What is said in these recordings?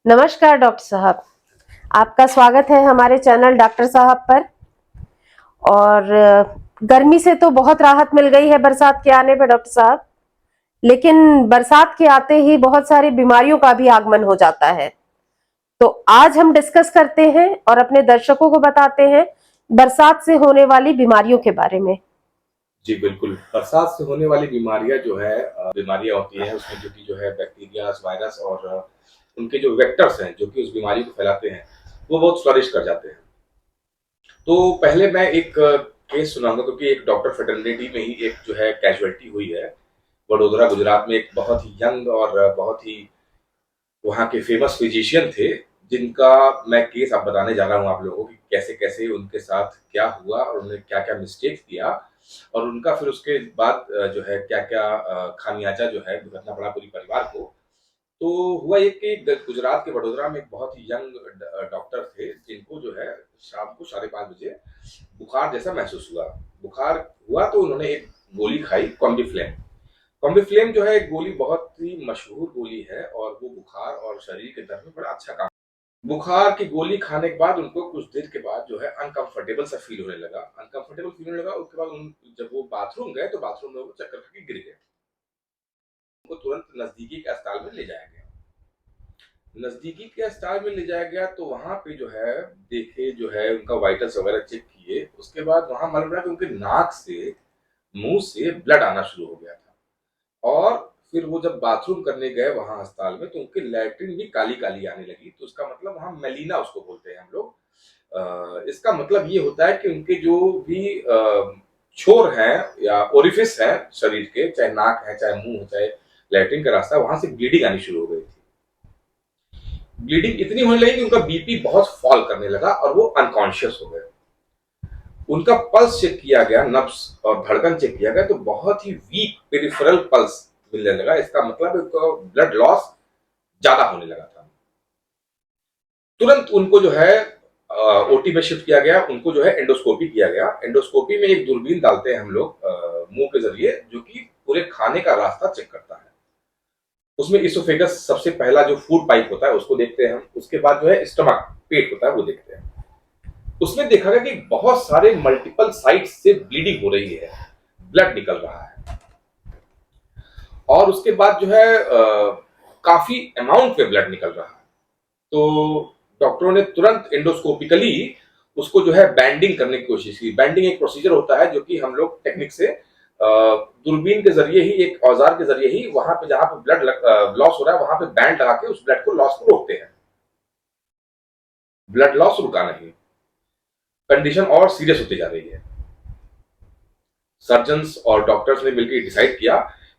नमस्कार डॉक्टर साहब। आपका स्वागत है हमारे चैनल डॉक्टर साहब पर। और गर्मी से तो बहुत राहत मिल गई है बरसात के आने पर डॉक्टर साहब, लेकिन बरसात के आते ही बहुत सारी बीमारियों का भी आगमन हो जाता है। तो आज हम डिस्कस करते हैं और अपने दर्शकों को बताते हैं बरसात से होने वाली बीमारियों के बारे में। जी बिल्कुल, बरसात से होने वाली बीमारियां जो है बीमारियां होती हैं उसमें जो है बैक्टीरिया, वायरस और उनके जो वेक्टर्स हैं जो कि उस बीमारी को फैलाते हैं वो बहुत फ्लरिश कर जाते हैं। तो पहले मैं एक केस सुनाऊंगा क्योंकि एक डॉक्टर फेटर्निटी में ही एक जो है कैजुअलिटी हुई है वडोदरा गुजरात में। एक बहुत ही यंग और बहुत ही वहाँ के फेमस फिजिशियन थे जिनका मैं केस अब बताने जा रहा हूँ आप लोगों को कि कैसे कैसे उनके साथ क्या हुआ और उन्होंने क्या क्या मिस्टेक किया और उनका फिर उसके बाद जो है क्या क्या खामियाजा जो है भुगतना पड़ा पूरी परिवार को। तो हुआ ये कि गुजरात के वडोदरा में एक बहुत ही यंग डॉक्टर थे जिनको जो है शाम को 5:30 बजे बुखार जैसा महसूस हुआ। बुखार हुआ तो उन्होंने एक गोली खाई, कॉम्बिफ्लेम। कॉम्बिफ्लेम जो है एक गोली बहुत ही मशहूर गोली है और वो बुखार और शरीर के दर्द में बड़ा अच्छा काम। बुखार की गोली खाने के बाद उनको कुछ देर के बाद जो है अनकंफर्टेबल सा फील होने लगा। अनकंफर्टेबल फील होने लगा, उसके बाद जब वो बाथरूम गए तो बाथरूम में वो चक्कर खा के गिर गए। उनको तुरंत नजदीकी के अस्पताल में ले जाया गया। नजदीकी के अस्पताल में ले जाया गया तो वहां पे जो है देखे जो है उनका वाइटल्स वगैरह चेक किए। उसके बाद वहां मालूम पड़ा कि उनके नाक से, मुंह से ब्लड आना शुरू हो गया था। और फिर वो जब बाथरूम करने गए वहां अस्पताल में तो उनकी लैट्रिन भी काली काली आने लगी। तो उसका मतलब वहां मेलिना उसको बोलते हैं हम लोग। इसका मतलब ये होता है कि उनके जो भी छोर हैं या ओरिफिस हैं शरीर के, चाहे नाक है, चाहे मुंह है, चाहे लैट्रिन का रास्ता, वहां से ब्लीडिंग आनी शुरू हो गई थी। ब्लीडिंग इतनी होने लगी कि उनका बीपी बहुत फॉल करने लगा और वो अनकॉन्शियस हो गए। उनका पल्स चेक किया गया, नब्स और धड़कन चेक किया गया तो बहुत ही वीक पेरिफेरल पल्स मिलने लगा। इसका मतलब उनका ब्लड लॉस ज्यादा होने लगा था। तुरंत उनको जो है ओटी में शिफ्ट किया गया। उनको जो है एंडोस्कोपी किया गया। एंडोस्कोपी में एक दूरबीन डालते हैं हम लोग मुंह के जरिए, जो कि पूरे खाने का रास्ता चेक करता है। उसमें इसोफेगस सबसे पहला जो फूड पाइप होता है उसको देखते हैं हम। उसके बाद जो है स्टमक, पेट होता है, वो देखते हैं। उसमें देखा गया कि बहुत सारे मल्टीपल साइट से ब्लीडिंग हो रही है, ब्लड निकल रहा है। और उसके बाद जो है काफी अमाउंट में ब्लड निकल रहा है। तो डॉक्टरों ने तुरंत एंडोस्कोपिकली उसको जो है बैंडिंग करने की कोशिश की। बैंडिंग एक प्रोसीजर होता है जो कि हम लोग टेक्निक से दूरबीन के जरिए ही, एक औजार के जरिए ही वहां पे जहां पे ब्लड लॉस हो रहा है वहां पे बैंड लगा के उस ब्लड को लॉस को रोकते हैं। ब्लड लॉस रुका नहीं, कंडीशन और सीरियस होती जा रही है। सर्जन्स और डॉक्टर्स ने मिलकर डिसाइड किया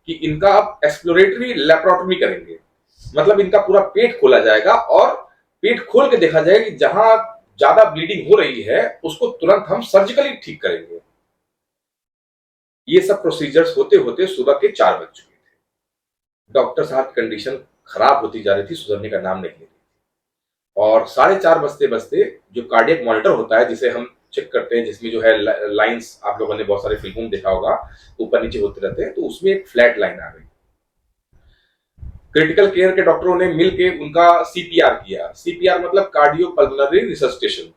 कि इनका अब एक्सप्लोरेटरी लेप्रोटमी करेंगे। मतलब इनका पूरा पेट खोला जाएगा और पेट खोल के देखा जाएगा कि जहां ज्यादा ब्लीडिंग हो रही है उसको तुरंत हम सर्जिकली ठीक करेंगे। ये सब प्रोसीजर्स होते होते सुबह के 4 बज चुके थे। डॉक्टर साहब की कंडीशन खराब होती जा रही थी, सुधरने का नाम नहीं ले रही थी। और 4:30 बजते बजते जो कार्डियक मॉनिटर होता है जिसे हम चेक करते हैं, जिसमें जो है लाइंस आप लोगों ने बहुत सारे फिल्मों में देखा होगा, ऊपर नीचे होते रहते हैं, तो उसमें एक फ्लैट लाइन आ गई। क्रिटिकल केयर के डॉक्टरों ने मिलके उनका सीपीआर किया। सीपीआर मतलब कार्डियो पल्मोनरी रिससिटेशन।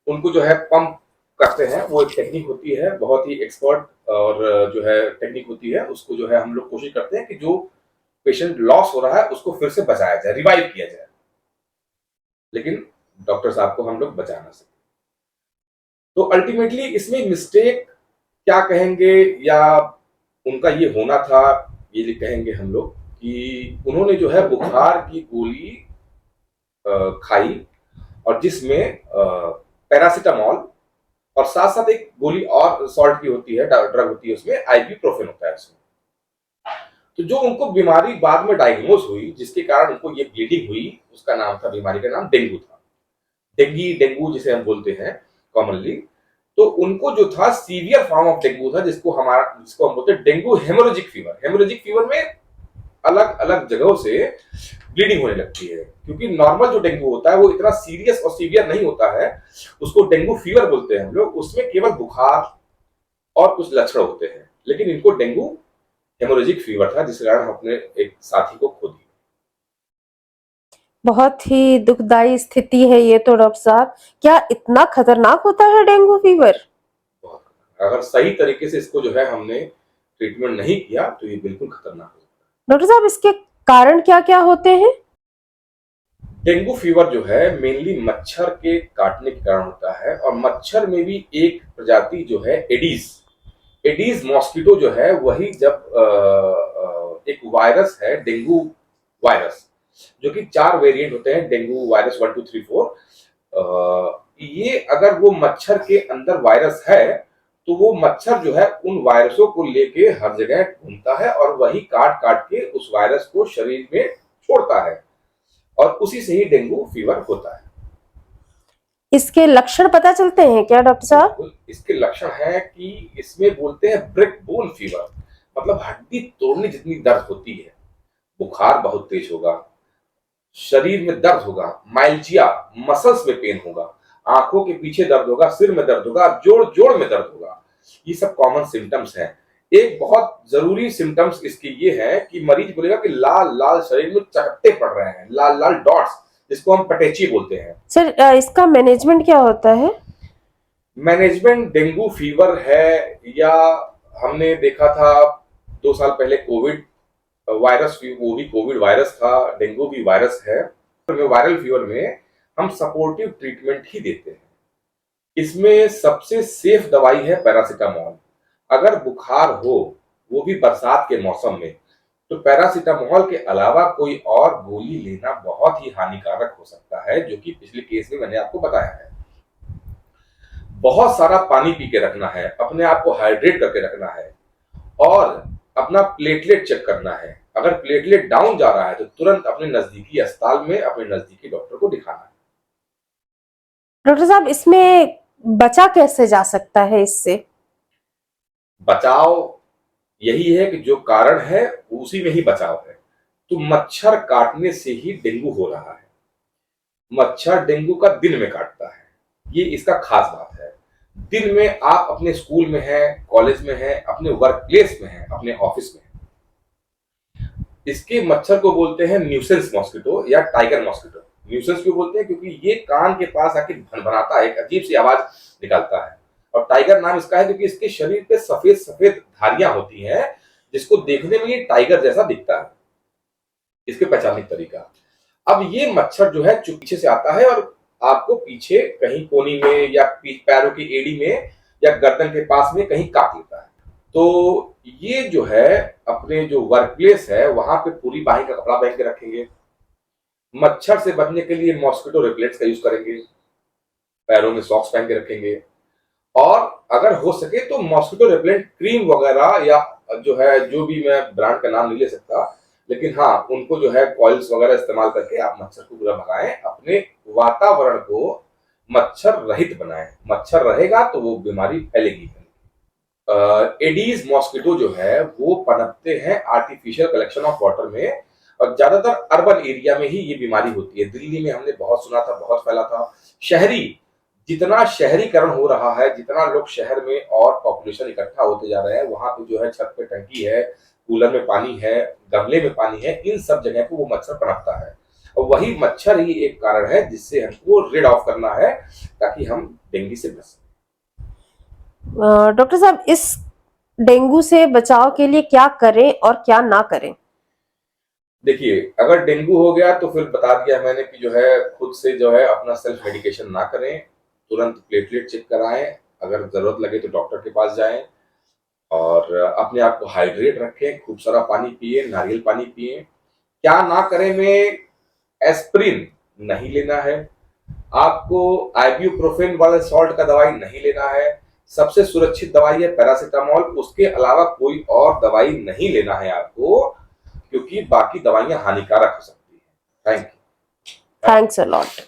उनको जो है पंप करते हैं, वो एक टेक्निक होती है, बहुत ही एक्सपर्ट और जो है टेक्निक होती है। उसको जो है हम लोग कोशिश करते हैं कि जो पेशेंट लॉस हो रहा है उसको फिर से बचाया जाए, रिवाइव किया जाए। लेकिन डॉक्टर साहब को हम लोग बचा ना सके। तो अल्टीमेटली इसमें मिस्टेक क्या कहेंगे या उनका ये होना था, ये कहेंगे हम लोग कि उन्होंने जो है बुखार की गोली खाई और जिसमें पैरासिटामोल और साथ साथ एक गोली और सॉल्ट की होती है, ड्रग होती है, उसमें आइबुप्रोफेन होता है उसमें। तो जो उनको बीमारी बाद में डायग्नोज हुई जिसके कारण उनको ये ब्लीडिंग हुई, उसका नाम था, बीमारी का नाम डेंगू था। डेंगू जिसे हम बोलते हैं कॉमनली। तो उनको जो था सीवियर फॉर्म ऑफ डेंगू था, जिसको हम बोलते हैं dengue haemorrhagic fever. Haemorrhagic fever में अलग अलग जगहों से ब्लीडिंग होने लगती है, क्योंकि नॉर्मल जो डेंगू होता है वो इतना सीरियस और सीवियर नहीं होता है, उसको डेंगू फीवर बोलते हैं हम लोग। उसमें केवल बुखार और कुछ लक्षण होते हैं, लेकिन इनको डेंगू हेमोरेजिक फीवर था जिसके कारण हम अपने एक साथी को खो दिया। बहुत ही दुखदाई स्थिति है ये तो डॉक्टर साहब। क्या इतना खतरनाक होता है डेंगू फीवर? बहुत अगर सही तरीके से इसको जो है हमने ट्रीटमेंट नहीं किया तो ये बिल्कुल खतरनाक होता है। डॉक्टर साहब इसके कारण क्या क्या होते हैं? डेंगू फीवर जो है मेनली मच्छर के काटने के कारण होता है, और मच्छर में भी एक प्रजाति जो है एडीज मॉस्किटो जो है, वही जब एक वायरस है डेंगू वायरस, जो कि 4 वेरिएंट होते हैं डेंगू वायरस 1 2 3 4। ये अगर वो मच्छर के अंदर वायरस है तो वो मच्छर जो है उन वायरसों को लेके हर जगह घूमता है और वही काट काट के उस वायरस को शरीर में छोड़ता है, और उसी से ही डेंगू फीवर होता है। इसके लक्षण पता चलते हैं क्या डॉक्टर साहब? बिल्कुल, इसके लक्षण है कि इसमें बोलते हैं ब्रेक बोन फीवर, मतलब हड्डी तोड़ने जितनी दर्द होती है। बुखार बहुत तेज होगा, शरीर में दर्द होगा, माइल्जिया मसल्स में पेन होगा, आंखों के पीछे दर्द होगा, सिर में दर्द होगा, जोड़ जोड़ में दर्द होगा। ये सब कॉमन सिम्टम्स हैं। एक बहुत जरूरी सिम्टम्स इसके ये है कि मरीज बोलेगा कि लाल लाल शरीर में चकत्ते पड़ रहे हैं, लाल लाल डॉट्स, जिसको हम पटेची बोलते हैं। सर इसका मैनेजमेंट क्या होता है? मैनेजमेंट डेंगू फीवर है, या हमने देखा था 2 साल पहले कोविड वायरस, वो भी कोविड वायरस था, डेंगू भी वायरस है। वायरल फीवर में हम सपोर्टिव ट्रीटमेंट ही देते हैं। इसमें सबसे सेफ दवाई है पैरासीटामोल। अगर बुखार हो, वो भी बरसात के मौसम में, तो पैरासीटामोल के अलावा कोई और गोली लेना बहुत ही हानिकारक हो सकता है, जो कि पिछले केस में मैंने आपको बताया है। बहुत सारा पानी पी के रखना है, अपने आप को हाइड्रेट करके रखना है, और अपना प्लेटलेट चेक करना है। अगर प्लेटलेट डाउन जा रहा है तो तुरंत अपने नजदीकी अस्पताल में अपने नजदीकी डॉक्टर को दिखाना है। डॉक्टर साहब इसमें बचा कैसे जा सकता है इससे? बचाव यही है कि जो कारण है उसी में ही बचाव है। तो मच्छर काटने से ही डेंगू हो रहा है। मच्छर डेंगू का दिन में काटता है, ये इसका खास बात है। दिन में आप अपने स्कूल में हैं, कॉलेज में हैं, अपने वर्क प्लेस में हैं, अपने ऑफिस में हैं। इसके मच्छर को बोलते हैं न्यूसेंस मॉस्किटो या टाइगर मॉस्किटो। न्यूसेंस क्यों बोलते हैं? क्योंकि ये कान के पास आके भनभनाता है, एक अजीब सी आवाज निकालता है। और टाइगर नाम इसका है क्योंकि इसके शरीर पे सफेद सफेद धारियां होती हैं, जिसको देखने में ये टाइगर जैसा दिखता है। इसके पहचानने का तरीका, अब ये मच्छर जो है पीछे से आता है और आपको पीछे कहीं कोनी में या पैरों की एड़ी में या गर्दन के पास में कहीं काट लेता है। तो ये जो है अपने जो वर्क प्लेस है वहां पे पूरी बाही का कपड़ा पहन के रखेंगे। मच्छर से बचने के लिए मॉस्किटो रिपेलेंट्स का यूज करेंगे, पैरों में सॉक्स पहन के रखेंगे, और अगर हो सके तो मॉस्किटो रिपेलेंट क्रीम वगैरह, या जो है जो भी, मैं ब्रांड का नाम नहीं ले सकता, लेकिन हाँ उनको जो है कॉइल्स वगैरह इस्तेमाल करके आप मच्छर को पूरा भगाएं, अपने वातावरण को मच्छर रहित बनाएं। मच्छर रहेगा तो वो बीमारी फैलेगी। एडीज मॉस्किटो जो है वो पनपते हैं आर्टिफिशियल कलेक्शन ऑफ वाटर में, और ज्यादातर अर्बन एरिया में ही ये बीमारी होती है। दिल्ली में हमने बहुत सुना था, बहुत फैला था। जितना शहरीकरण हो रहा है, जितना लोग शहर में और पॉपुलेशन इकट्ठा होते जा रहे हैं, वहां पे जो है छत पे टंकी है, कूलर में पानी है, गमले में पानी है, इन सब जगह पे वो मच्छर पनपता है। और वही मच्छर ही एक कारण है जिससे हमको रिड ऑफ करना है, ताकि हम डेंगू से बच सकें। डॉक्टर साहब इस डेंगू से बचाव के लिए क्या करें और क्या ना करें? देखिए, अगर डेंगू हो गया तो फिर बता दिया मैंने कि जो है खुद से जो है अपना सेल्फ मेडिकेशन ना करें, तुरंत प्लेटलेट चेक कराएं, अगर जरूरत लगे तो डॉक्टर के पास जाएं, और अपने आप को हाइड्रेट रखें, खूब सारा पानी पिए, नारियल पानी पिए। क्या ना करें में एस्प्रिन नहीं लेना है, आपको आइब्यूप्रोफेन वाले सॉल्ट का दवाई नहीं लेना है। सबसे सुरक्षित दवाई है पैरासीटामोल, उसके अलावा कोई और दवाई नहीं लेना है आपको, क्योंकि बाकी दवाइयां हानिकारक हो सकती है। Thank you. Thanks a lot.